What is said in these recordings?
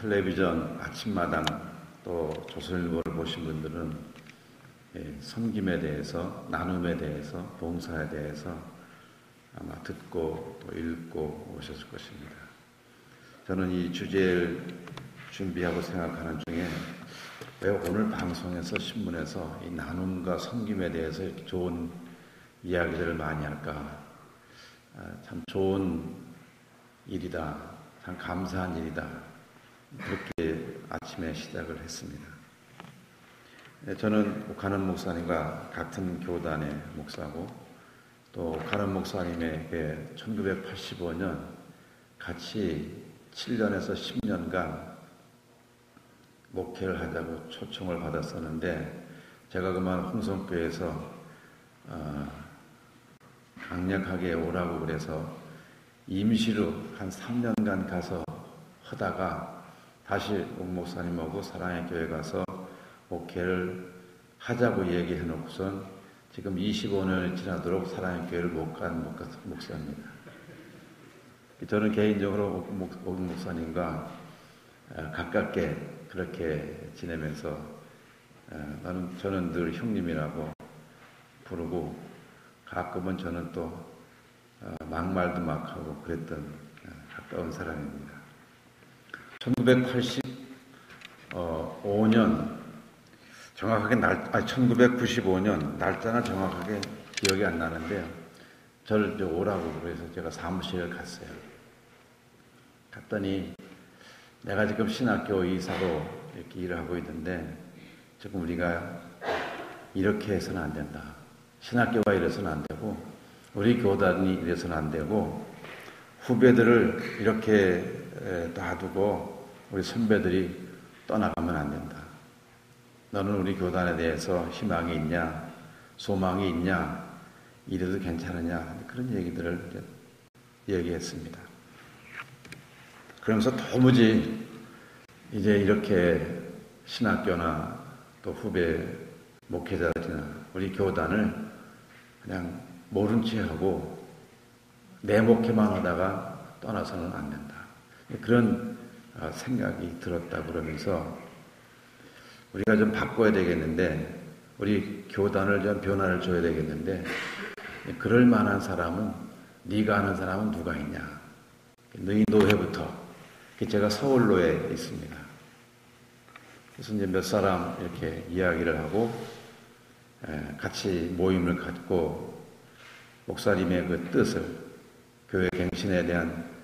텔레비전 아침마당 또 조선일보를 보신 분들은 섬김에 대해서, 나눔에 대해서, 봉사에 대해서 아마 듣고 또 읽고 오셨을 것입니다. 저는 이 주제를 준비하고 생각하는 중에 왜 오늘 방송에서 신문에서 이 나눔과 섬김에 대해서 이렇게 좋은 이야기들을 많이 할까? 참 좋은 일이다. 참 감사한 일이다. 그렇게 아침에 시작을 했습니다. 저는 옥하는 목사님과 같은 교단의 목사고 또 옥하는 목사님에게 1985년 같이 7년에서 10년간 목회를 하자고 초청을 받았었는데 제가 그만 홍성교회에서 강력하게 오라고 그래서 임시로 한 3년간 가서 하다가 다시 옥 목사님하고 사랑의 교회 가서 목회를 하자고 얘기해 놓고선 지금 25년이 지나도록 사랑의 교회를 못 간 목사입니다. 저는 개인적으로 옥 목사님과 가깝게 그렇게 지내면서 저는 늘 형님이라고 부르고 가끔은 저는 또 막말도 막 하고 그랬던 가까운 사람입니다. 1985년 정확하게 1995년 날짜는 정확하게 기억이 안 나는데요. 저를 오라고 그래서 제가 사무실에 갔어요. 갔더니 내가 지금 신학교 이사로 이렇게 일을 하고 있는데 지금 우리가 이렇게 해서는 안 된다. 신학교가 이래서는 안 되고 우리 교단이 이래서는 안 되고 후배들을 이렇게 놔두고 우리 선배들이 떠나가면 안 된다. 너는 우리 교단에 대해서 희망이 있냐? 소망이 있냐? 이래도 괜찮으냐? 그런 얘기들을 얘기했습니다. 그러면서 도무지 이제 이렇게 신학교나 또 후배 목회자들이나 우리 교단을 그냥 모른 채 하고 내 목회만 하다가 떠나서는 안 된다. 그런 생각이 들었다 그러면서 우리가 좀 바꿔야 되겠는데 우리 교단을 좀 변화를 줘야 되겠는데 그럴 만한 사람은 네가 아는 사람은 누가 있냐. 너희 노회부터 제가 서울로에 있습니다. 그래서 이제 몇 사람 이렇게 이야기를 하고 같이 모임을 갖고 목사님의 그 뜻을 교회 갱신에 대한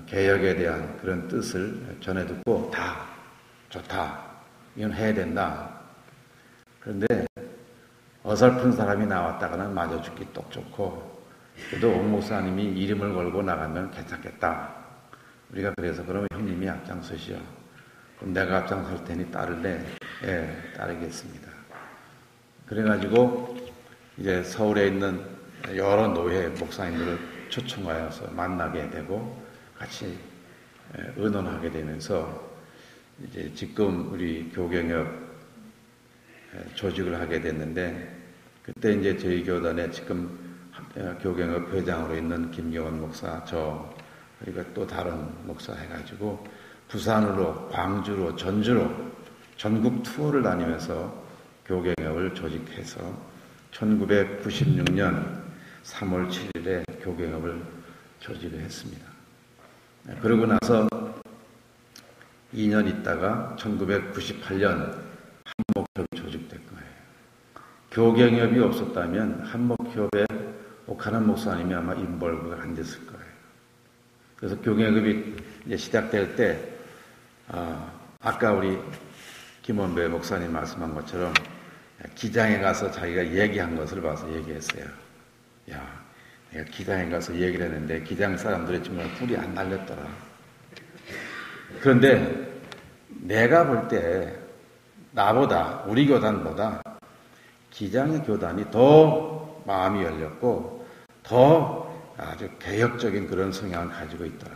개혁에 대한 그런 뜻을 전해 듣고 다 좋다. 이건 해야 된다. 그런데 어설픈 사람이 나왔다가는 맞아 죽기 똑 좋고 그래도 옥 목사님이 이름을 걸고 나가면 괜찮겠다. 우리가 그래서 그러면 형님이 앞장서시오. 그럼 내가 앞장설 테니 따를래? 예, 따르겠습니다. 그래가지고 이제 서울에 있는 여러 노회 목사님들을 초청하여서 만나게 되고 같이 의논하게 되면서 이제 지금 우리 교경협 조직을 하게 됐는데 그때 이제 저희 교단에 지금 교경협 회장으로 있는 김경원 목사, 저 그리고 또 다른 목사 해가지고 부산으로, 광주로, 전주로 전국 투어를 다니면서 교경협을 조직해서 1996년 3월 7일에 교경협을 조직을 했습니다. 그러고 나서 2년 있다가 1998년 한목협이 조직된 거예요. 교경협이 없었다면 한목협에 옥하는 목사님이 아마 인벌브가 안 됐을 거예요. 그래서 교경협이 이제 시작될 때 아까 우리 김원배 목사님 말씀한 것처럼 기장에 가서 자기가 얘기한 것을 봐서 얘기했어요. 야, 내가 기장에 가서 얘기를 했는데 기장 사람들이 정말 뿔이 안 날렸더라. 그런데 내가 볼 때 나보다 우리 교단보다 기장의 교단이 더 마음이 열렸고 더 아주 개혁적인 그런 성향을 가지고 있더라.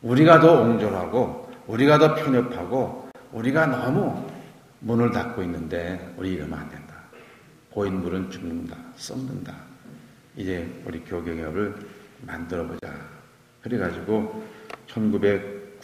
우리가 더 옹졸하고 우리가 더 편협하고 우리가 너무 문을 닫고 있는데 우리 이러면 안 된다. 고인물은 죽는다. 썩는다. 이제 우리 교경협을 만들어보자. 그래가지고 1999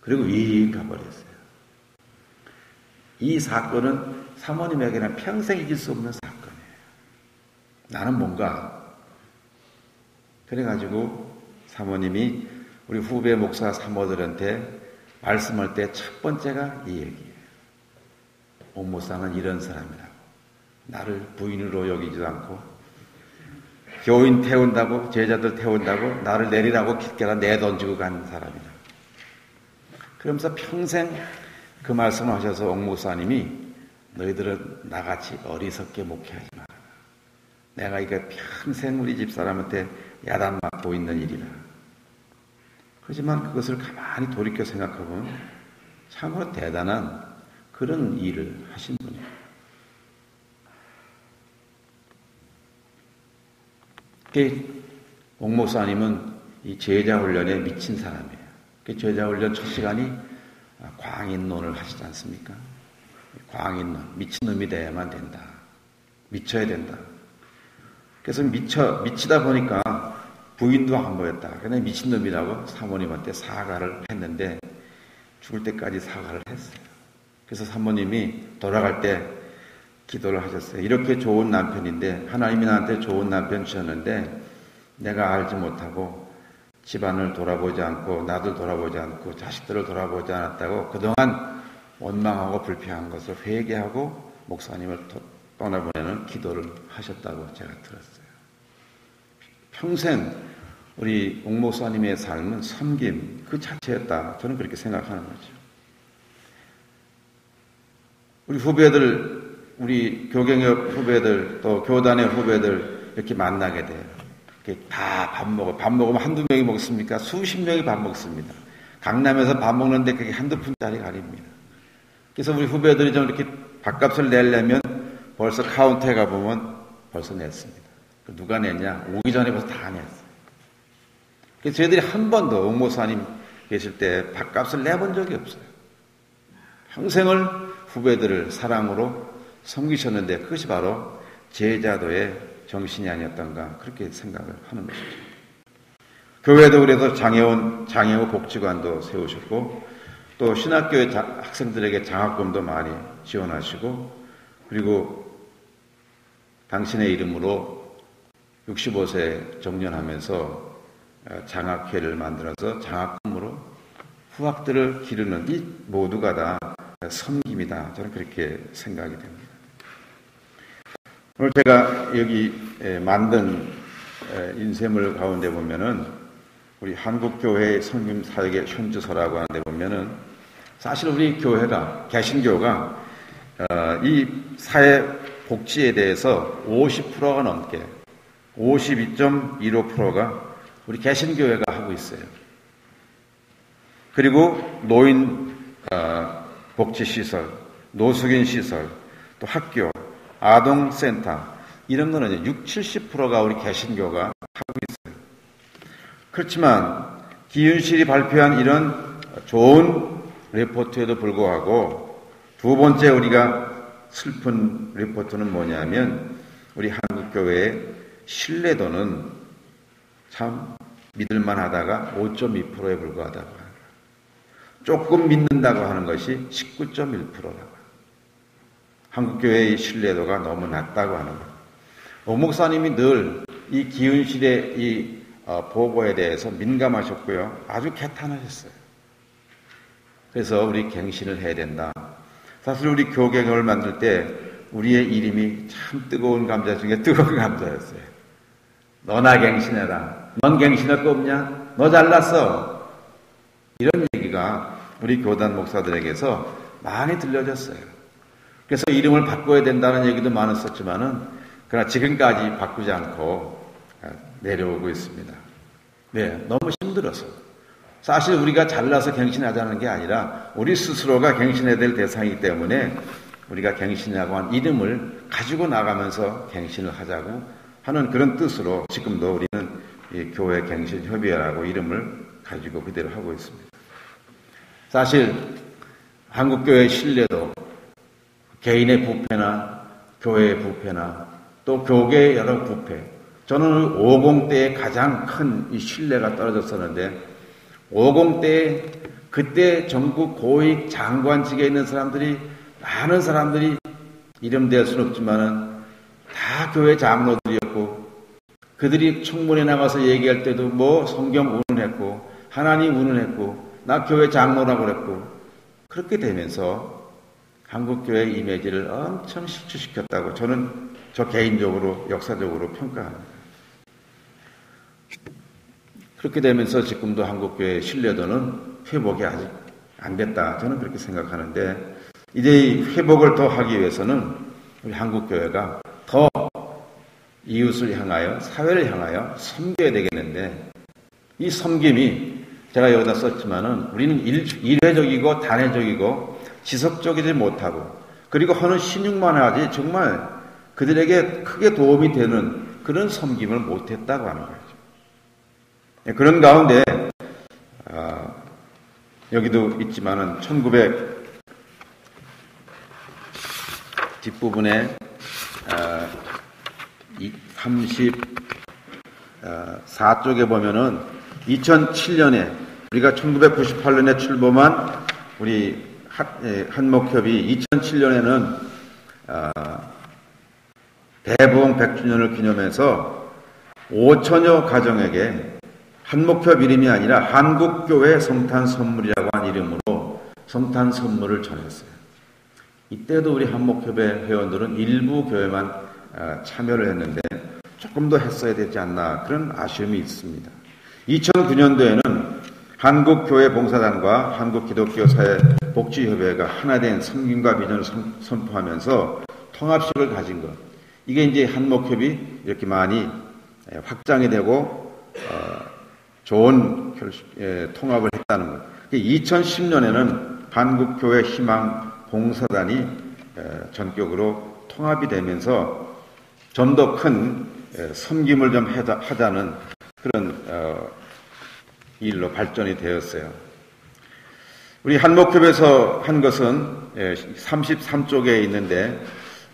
그리고 위 가버렸어요. 이 사건은 사모님에게는 평생 잊을 수 없는 사건이에요. 나는 뭔가 그래가지고 사모님이 우리 후배 목사 사모들한테 말씀할 때 첫 번째가 이 얘기예요. 옥 목사는 이런 사람이라고. 나를 부인으로 여기지도 않고 교인 태운다고 제자들 태운다고 나를 내리라고 길게라 내던지고 간 사람이다. 그러면서 평생 그 말씀을 하셔서 옥 목사님이 너희들은 나같이 어리석게 목회하지 마라. 내가 이거 평생 우리 집사람한테 야단 맞고 있는 일이라. 그렇지만 그것을 가만히 돌이켜 생각해보면 참으로 대단한 그런 일을 하신 분이에요. 옥 목사님은 이 제자 훈련에 미친 사람이에요. 제자 훈련 첫 시간이 광인론을 하시지 않습니까? 광인론, 미친놈이 돼야만 된다. 미쳐야 된다. 그래서 미치다 보니까 부인도 안 보였다. 그냥 미친놈이라고 사모님한테 사과를 했는데 죽을 때까지 사과를 했어요. 그래서 사모님이 돌아갈 때 기도를 하셨어요. 이렇게 좋은 남편인데 하나님이 나한테 좋은 남편 주셨는데 내가 알지 못하고 집안을 돌아보지 않고 나도 돌아보지 않고 자식들을 돌아보지 않았다고 그동안 원망하고 불평한 것을 회개하고 목사님을 떠나보내는 기도를 하셨다고 제가 들었어요. 평생 우리 옥 목사님의 삶은 섬김 그 자체였다. 저는 그렇게 생각하는 거죠. 우리 후배들, 우리 교경역 후배들, 또 교단의 후배들 이렇게 만나게 돼요. 이렇게 다 밥 먹으면 한두 명이 먹습니까? 수십 명이 밥 먹습니다. 강남에서 밥 먹는데 그게 한두 푼짜리 아닙니다. 그래서 우리 후배들이 좀 이렇게 밥값을 내려면 벌써 카운터에 가보면 벌써 냈습니다. 누가 냈냐? 오기 전에 벌써 다 냈어요. 그래서 저희들이 한 번도 옥 목사님 계실 때 밥값을 내본 적이 없어요. 평생을 후배들을 사랑으로 섬기셨는데 그것이 바로 제자도의 정신이 아니었던가 그렇게 생각을 하는 것이죠. 교회도 그래서 장애우 복지관도 세우셨고 또 신학교의 학생들에게 장학금도 많이 지원하시고 그리고 당신의 이름으로 65세 정년하면서 장학회를 만들어서 장학금으로 후학들을 기르는 이 모두가 다 섬김이다. 저는 그렇게 생각이 됩니다. 오늘 제가 여기 만든 인쇄물 가운데 보면은 우리 한국교회 섬김 사역의 현주소라고 하는데 보면은 사실 우리 교회가 개신교가 이 사회 복지에 대해서 50%가 넘게 52.15%가 우리 개신교회가 하고 있어요. 그리고 노인 복지시설, 노숙인 시설, 또 학교, 아동센터 이런 거는 60-70%가 우리 개신교가 하고 있어요. 그렇지만 기윤실이 발표한 이런 좋은 리포트에도 불구하고 두 번째 우리가 슬픈 리포트는 뭐냐면 우리 한국교회의 신뢰도는 참 믿을만 하다가 5.2%에 불과하다고 합니다. 조금 믿는다고 하는 것이 19.1%라고. 한국교회의 신뢰도가 너무 낮다고 하는 것. 옥 목사님이 늘 이 기은실의 이 보고에 대해서 민감하셨고요. 아주 개탄하셨어요. 그래서 우리 갱신을 해야 된다. 사실 우리 교경을 만들 때 우리의 이름이 참 뜨거운 감자 중에 뜨거운 감자였어요. 너나 갱신해라. 넌 갱신할 거 없냐? 너 잘났어. 이런 얘기가 우리 교단 목사들에게서 많이 들려졌어요. 그래서 이름을 바꿔야 된다는 얘기도 많았었지만은 그러나 지금까지 바꾸지 않고 내려오고 있습니다. 네, 너무 힘들어서. 사실 우리가 잘나서 갱신하자는 게 아니라 우리 스스로가 갱신해야 될 대상이기 때문에 우리가 갱신이라고 한 이름을 가지고 나가면서 갱신을 하자고 하는 그런 뜻으로 지금도 우리는 이 교회 갱신 협의회라고 이름을 가지고 그대로 하고 있습니다. 사실 한국교회의 신뢰도 개인의 부패나 교회의 부패나 또 교계의 여러 부패, 저는 50대에 가장 큰 이 신뢰가 떨어졌었는데 50대에 그때 전국 고위 장관직에 있는 사람들이, 많은 사람들이 이름 댈 수는 없지만은 다 교회 장로들이었고, 그들이 청문회 나가서 얘기할 때도 뭐 성경 운운했고, 하나님 운운했고, 나 교회 장로라고 그랬고, 그렇게 되면서 한국교회 이미지를 엄청 실추시켰다고 저는 저 개인적으로 역사적으로 평가합니다. 그렇게 되면서 지금도 한국교회의 신뢰도는 회복이 아직 안 됐다, 저는 그렇게 생각하는데, 이제 이 회복을 더 하기 위해서는 우리 한국교회가 더 이웃을 향하여, 사회를 향하여 섬겨야 되겠는데, 이 섬김이 제가 여기다 썼지만은 우리는 일회적이고 단회적이고 지속적이지 못하고, 그리고 하는 신용만 하지 정말 그들에게 크게 도움이 되는 그런 섬김을 못했다고 하는 거죠. 그런 가운데 여기도 있지만은 1900 뒷부분에 34쪽에 보면은 2007년에 우리가 1998년에 출범한 우리 한목협이 2007년에는 대부흥 100주년을 기념해서 5천여 가정에게 한목협 이름이 아니라 한국교회 성탄 선물이라고 한 이름으로 성탄 선물을 전했어요. 이때도 우리 한목협의 회원들은 일부 교회만 참여를 했는데 조금 더 했어야 되지 않나, 그런 아쉬움이 있습니다. 2009년도에는 한국교회 봉사단과 한국기독교사회복지협회가 하나된 섬김과 비전을 선포하면서 통합식을 가진 것. 이게 이제 한목협이 이렇게 많이 확장이 되고 좋은 통합을 했다는 것. 2010년에는 한국교회 희망 봉사단이 전격으로 통합이 되면서 좀 더 큰 섬김을 좀 하자는 그런 일로 발전이 되었어요. 우리 한목협에서 한 것은 33쪽에 있는데,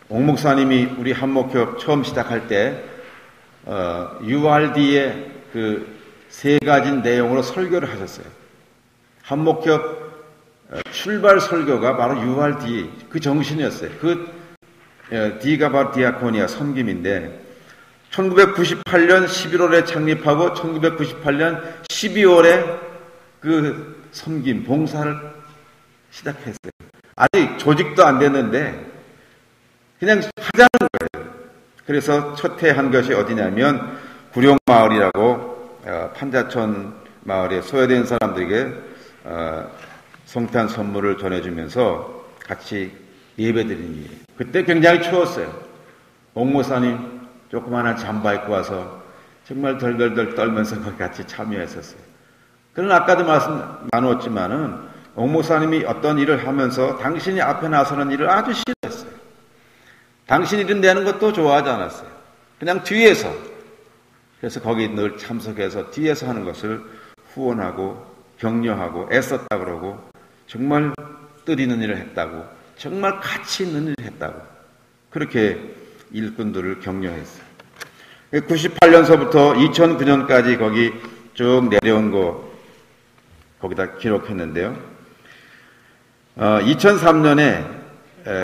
옥 목사님이 우리 한목협 처음 시작할 때 URD의 그 세 가지 내용으로 설교를 하셨어요. 한목협 출발 설교가 바로 URD, 그 정신이었어요. 그 D가 바로 디아코니아, 섬김인데, 1998년 11월에 창립하고 1998년 12월에 그 섬김, 봉사를 시작했어요. 아직 조직도 안 됐는데 그냥 하자는 거예요. 그래서 첫 해 한 것이 어디냐면 구룡마을이라고 판자촌 마을에 소외된 사람들에게 성탄 선물을 전해주면서 같이 예배드린 일이에요. 그때 굉장히 추웠어요. 옥 목사님 조그마한 잠바 입고 와서 정말 덜덜덜 떨면서 거기 같이 참여했었어요. 그런 아까도 말씀 나눴지만은 옥 목사님이 어떤 일을 하면서 당신이 앞에 나서는 일을 아주 싫어했어요. 당신 일은 내는 것도 좋아하지 않았어요. 그냥 뒤에서. 그래서 거기 늘 참석해서 뒤에서 하는 것을 후원하고 격려하고 애썼다 그러고, 정말 뜻 있는 일을 했다고, 정말 가치 있는 일을 했다고, 그렇게 일꾼들을 격려했어요. 98년서부터 2009년까지 거기 쭉 내려온 거 거기다 기록했는데요. 2003년에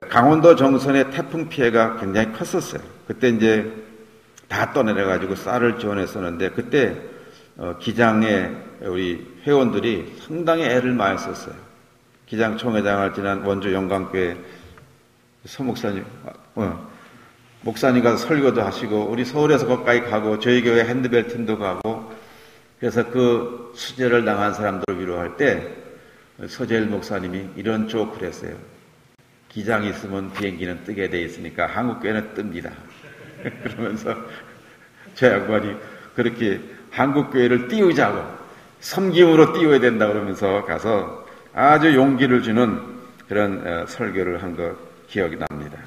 강원도 정선의 태풍 피해가 굉장히 컸었어요. 그때 이제 다 떠내려가지고 쌀을 지원했었는데, 그때 기장에 우리 회원들이 상당히 애를 많이 썼어요. 기장 총회장을 지난 원주 영광교회 서목사님, 목사님 가서 설교도 하시고, 우리 서울에서 거기까지 가고, 저희 교회 핸드벨 팀도 가고, 그래서 그 수재를 당한 사람들을 위로할 때 서재일 목사님이 이런 조크를 했어요. 기장이 있으면 비행기는 뜨게 돼 있으니까 한국교회는 뜹니다. 그러면서 저 양반이 그렇게 한국교회를 띄우자고, 섬김으로 띄워야 된다 그러면서 가서 아주 용기를 주는 그런 설교를 한 것 기억이 납니다.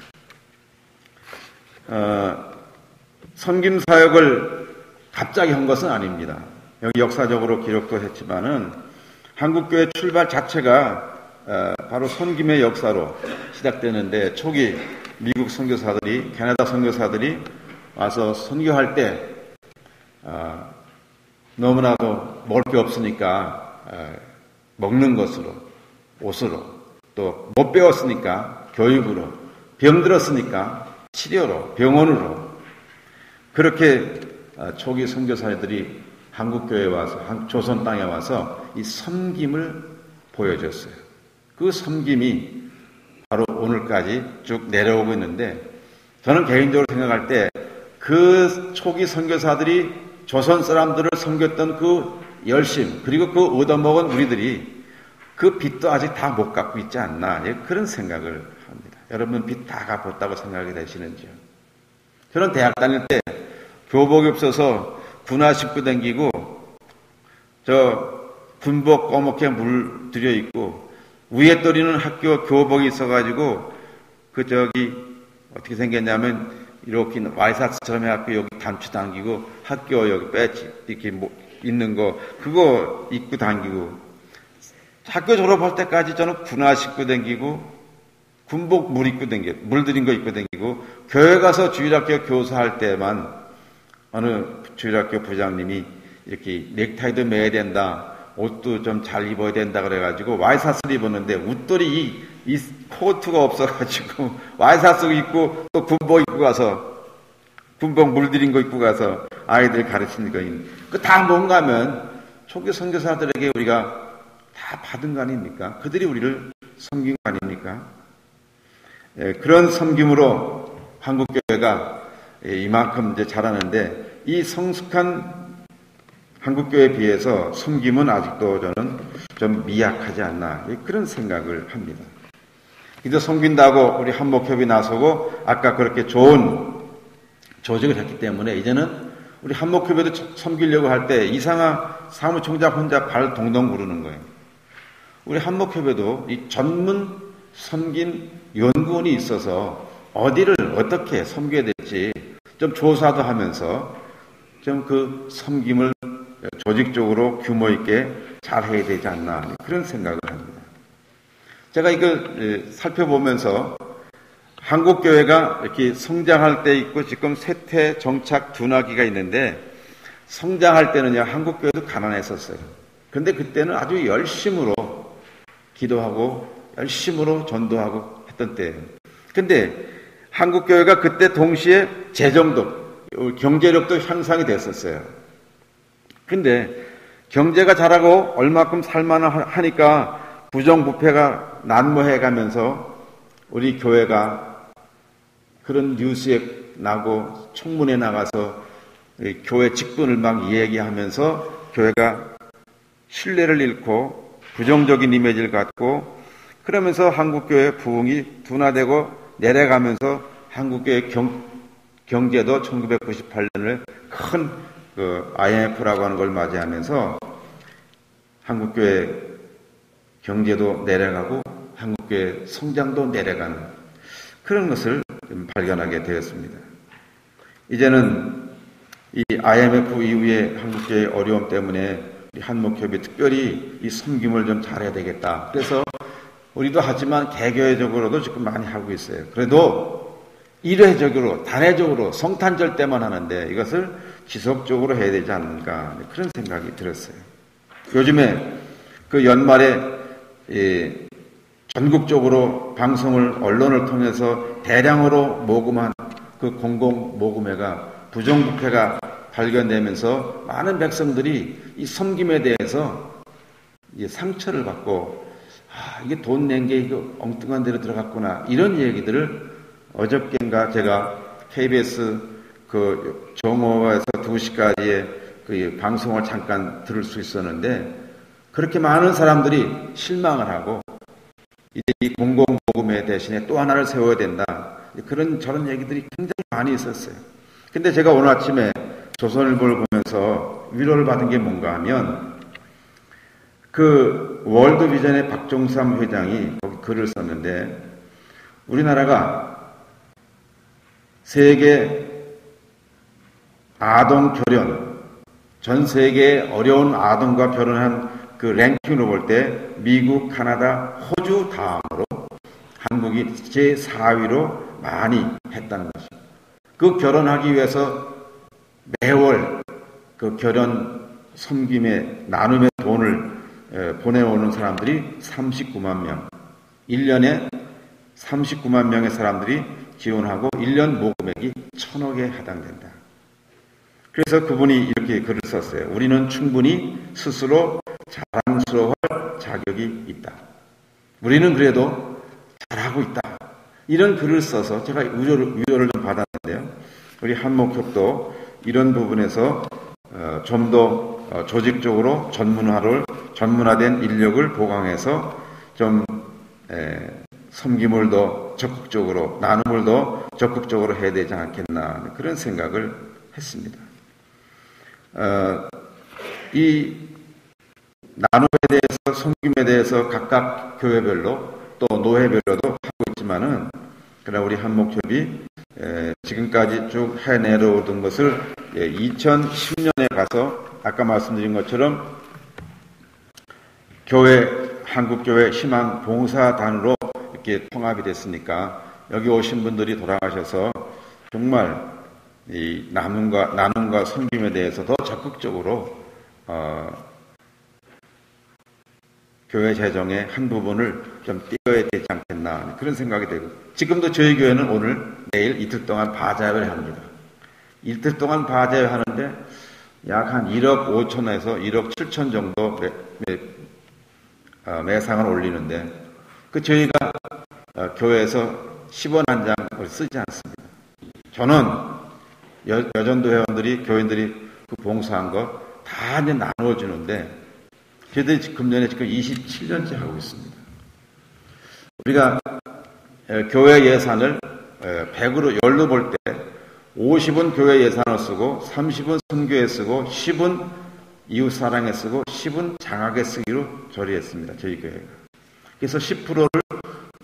섬김 사역을 갑자기 한 것은 아닙니다. 여기 역사적으로 기록도 했지만은 한국교회 출발 자체가 바로 섬김의 역사로 시작되는데, 초기 미국 선교사들이, 캐나다 선교사들이 와서 선교할 때 너무나도 먹을 게 없으니까 먹는 것으로, 옷으로, 또 못 배웠으니까 교육으로, 병들었으니까 치료로, 병원으로, 그렇게 초기 선교사들이 한국교회에 와서, 조선 땅에 와서 이 섬김을 보여줬어요. 그 섬김이 바로 오늘까지 쭉 내려오고 있는데, 저는 개인적으로 생각할 때 그 초기 선교사들이 조선 사람들을 섬겼던 그 열심, 그리고 그 얻어먹은 우리들이 그 빚도 아직 다 못 갚고 있지 않나, 그런 생각을 합니다. 여러분 빚 다 갚았다고 생각이 되시는지요? 저는 대학 다닐 때 교복이 없어서 군화 신고 다니고, 군복 꺼멓게 물들여 있고, 위에 떨이는 학교 교복이 있어가지고, 어떻게 생겼냐면, 이렇게 와이셔츠처럼 해갖고 여기 단추 당기고, 학교 여기 배지 이렇게 있는 거, 그거 입고 다니고, 학교 졸업할 때까지 저는 군화 신고 다니고, 군복 물들인 거 입고 다니고, 교회 가서 주일학교 교사할 때만 어느 주일학교 부장님이 이렇게 넥타이도 매야 된다, 옷도 좀 잘 입어야 된다 그래가지고 와이셔츠를 입었는데, 웃돌이 이 코트가 없어가지고 와이셔츠 입고 또 군복 입고 가서, 군복 물들인 거 입고 가서 아이들 가르치는 거, 그 다 뭔가 하면 초기 선교사들에게 우리가 다 받은 거 아닙니까? 그들이 우리를 섬긴 거 아닙니까? 그런 섬김으로 한국교회가 이만큼 이제 자라는데, 이 성숙한 한국교회에 비해서 섬김은 아직도 저는 좀 미약하지 않나, 그런 생각을 합니다. 이제 섬긴다고 우리 한목협이 나서고 아까 그렇게 좋은 조직을 했기 때문에 이제는 우리 한목협에도 섬기려고 할 때 이상한 사무총장 혼자 발 동동 구르는 거예요. 우리 한목협에도 이 전문 섬김 연구원이 있어서 어디를 어떻게 섬겨야 될지 좀 조사도 하면서 좀 그 섬김을 조직적으로 규모 있게 잘 해야 되지 않나, 그런 생각을 합니다. 제가 이걸 살펴보면서 한국교회가 이렇게 성장할 때 있고, 지금 쇠퇴, 정착, 둔화기가 있는데, 성장할 때는요, 한국교회도 가난했었어요. 그런데 그때는 아주 열심으로 기도하고 열심으로 전도하고 했던 때예요. 근데 한국교회가 그때 동시에 재정도, 경제력도 향상이 됐었어요. 근데 경제가 잘하고 얼마큼 살만하니까 부정부패가 난무해가면서 우리 교회가 그런 뉴스에 나고 청문회 나가서 교회 직분을 막 얘기하면서 교회가 신뢰를 잃고 부정적인 이미지를 갖고, 그러면서 한국교회 부흥이 둔화되고 내려가면서 한국교회 경제도 1998년을 큰 IMF라고 하는 걸 맞이하면서 한국교회 경제도 내려가고 한국교회 성장도 내려가는 그런 것을 발견하게 되었습니다. 이제는 이 IMF 이후에 한국교회의 어려움 때문에 우리 한목협이 특별히 이 섬김을 좀 잘해야 되겠다. 그래서 우리도 하지만 개교회적으로도 지금 많이 하고 있어요. 그래도 일회적으로, 단회적으로 성탄절 때만 하는데 이것을 지속적으로 해야 되지 않는가, 그런 생각이 들었어요. 요즘에 그 연말에 전국적으로 방송을, 언론을 통해서 대량으로 모금한 그 공공 모금회가 부정부패가 발견되면서 많은 백성들이 이 섬김에 대해서 상처를 받고, 이게 돈 낸 게 이거 엉뚱한 데로 들어갔구나, 이런 얘기들을 어저께인가 제가 KBS 그 정오에서 2시까지의 그 방송을 잠깐 들을 수 있었는데, 그렇게 많은 사람들이 실망을 하고 이제 이 공공모금회 대신에 또 하나를 세워야 된다, 그런 저런 얘기들이 굉장히 많이 있었어요. 근데 제가 오늘 아침에 조선일보를 보면서 위로를 받은 게 뭔가 하면, 그 월드비전의 박종삼 회장이 거기 글을 썼는데, 우리나라가 세계 아동 결혼, 전 세계의 어려운 아동과 결혼한 그 랭킹으로 볼 때 미국, 카나다, 호주 다음으로 한국이 제4위로 많이 했다는 것이죠. 그 결혼하기 위해서 매월 그 결혼 섬김에 나눔의 돈을 보내오는 사람들이 39만 명, 1년에 39만 명의 사람들이 지원하고 1년 모금액이 1,000억에 해당된다. 그래서 그분이 이렇게 글을 썼어요. 우리는 충분히 스스로 자랑스러워할 자격이 있다. 우리는 그래도 잘하고 있다. 이런 글을 써서 제가 위로를 좀 받았는데요. 우리 한목협도 이런 부분에서 좀 더 조직적으로 전문화된 인력을 보강해서 좀 섬김을 더 적극적으로, 나눔을 더 적극적으로 해야 되지 않겠나 그런 생각을 했습니다. 이 나눔에 대해서, 섬김에 대해서 각각 교회별로 또 노회별로도 하고 있지만은, 그러나 우리 한목협이 지금까지 쭉 해내려오던 것을 2010년에 가서 아까 말씀드린 것처럼 한국교회 희망봉사단으로 이렇게 통합이 됐으니까 여기 오신 분들이 돌아가셔서 정말 이 나눔과 섬김에 대해서 더 적극적으로 교회 재정의 한 부분을 좀 띄어야 되지 않겠나 그런 생각이 되고, 지금도 저희 교회는 오늘 내일 이틀 동안 바자회를 합니다. 이틀 동안 바자회 하는데 약 한 1억 5천에서 1억 7천 정도 매상을 올리는데, 그 저희가 교회에서 10원 한 장을 쓰지 않습니다. 저는 여전도 회원들이, 교인들이 그 봉사한 거 다 이제 나누어주는데, 저희들이 금년에 지금 27년째 하고 있습니다. 우리가 교회 예산을 100으로 열로 볼 때 50은 교회 예산을 쓰고 30은 선교에 쓰고 10은 이웃사랑에 쓰고 10은 장학에 쓰기로 조리했습니다. 저희 교회가. 그래서 10%를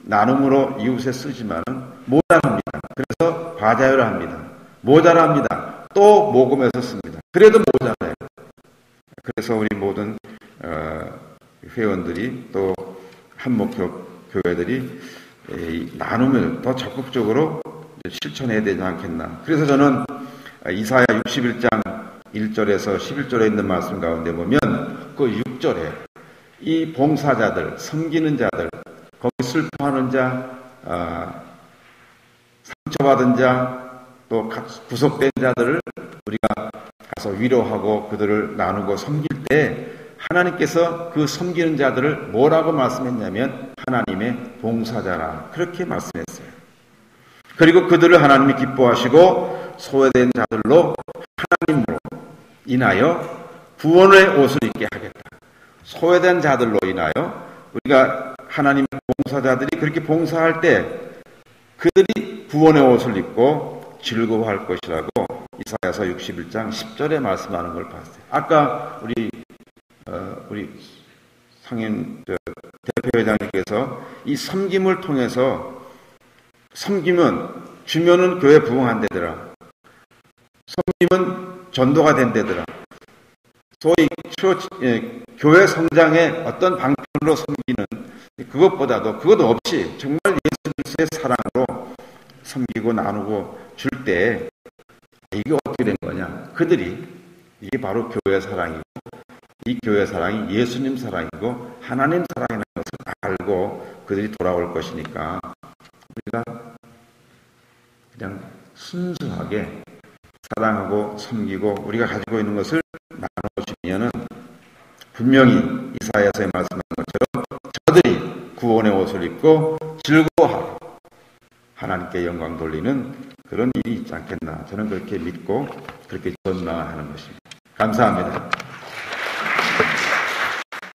나눔으로 이웃에 쓰지만 모자랍니다. 그래서 바자회를 합니다. 모자랍니다. 또 모금해서 씁니다. 그래도 모자라요. 그래서 우리 모든 회원들이 또 한목협 교회들이 나눔을 더 적극적으로 실천해야 되지 않겠나. 그래서 저는 이사야 61장 1절에서 11절에 있는 말씀 가운데 보면 그 6절에 이 봉사자들, 섬기는 자들, 거기 슬퍼하는 자, 상처받은 자, 또 구속된 자들을 우리가 가서 위로하고 그들을 나누고 섬길 때 하나님께서 그 섬기는 자들을 뭐라고 말씀했냐면 하나님의 봉사자라 그렇게 말씀했어요. 그리고 그들을 하나님이 기뻐하시고 소외된 자들로 하나님으로 인하여 구원의 옷을 입게 하겠다. 소외된 자들로 인하여 우리가 하나님의 봉사자들이 그렇게 봉사할 때 그들이 구원의 옷을 입고 즐거워할 것이라고 이사야서 61장 10절에 말씀하는 걸 봤어요. 아까 우리 상임 대표회장님께서 이 섬김을 통해서, 섬김은 주면은 교회 부흥한대더라. 섬김은 전도가 된대더라. 소위 교회 성장의 어떤 방편으로 섬기는 그것도 없이 정말 예수 그리스도의 사랑으로 섬기고 나누고 줄 때 이게 어떻게 된 거냐? 그들이 이게 바로 교회 사랑이고, 이 교회 사랑이 예수님 사랑이고 하나님 사랑이라는 것을 알고 그들이 돌아올 것이니까 우리가 그냥 순수하게 사랑하고 섬기고 우리가 가지고 있는 것을 나눠주면은 분명히 이사야서에 말씀한 것처럼 저들이 구원의 옷을 입고 즐거워하고 하나님께 영광 돌리는 그런 일이 있지 않겠나. 저는 그렇게 믿고 그렇게 전망하는 것입니다. 감사합니다.